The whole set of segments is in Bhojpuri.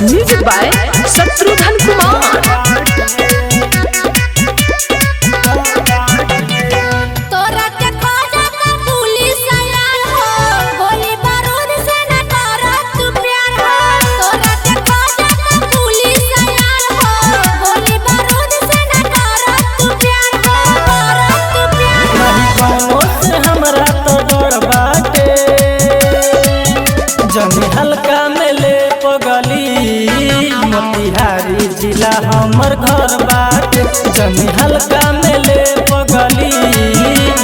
Music by Shatrughan Kumar. जनी हल्का में ले पगली मोतिहारी जिला हमर घर बाटे। जनी हल्का में ले पगली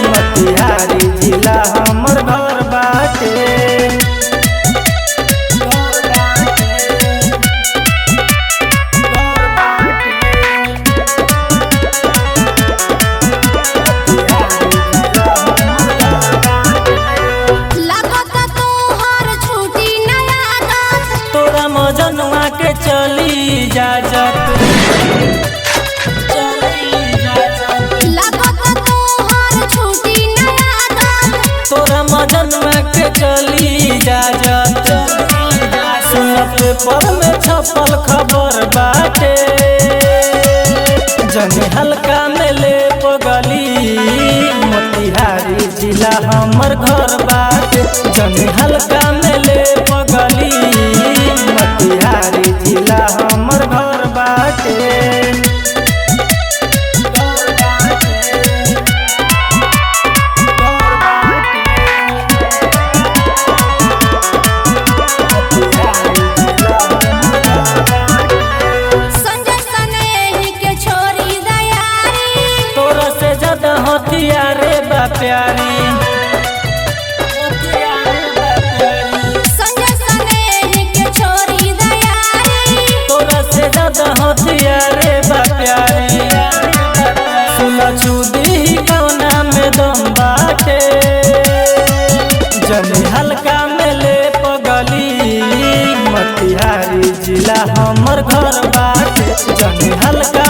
मोतिहारी जिला हमर घर बाटे। मजनुआ के चली इजाजत तोरा मजनुआ के चली इजाजत। सुन पेपर में छपल खबर बाटे। जनी हल्का में ले पगली मोतिहारी जिला हमर घर बाटे। जनी हल्का में ले पगली मोतिहारी जिला हमर घर बाटे। तोरा से ज्यादा हथियारे बा प्यारी। हथियारे बा प्यारी। सुना चुदी कौना में दम बाटे। जनी हल्का में ले पगली मोतिहारी जिला हमर घर बाटे। जनी हल्का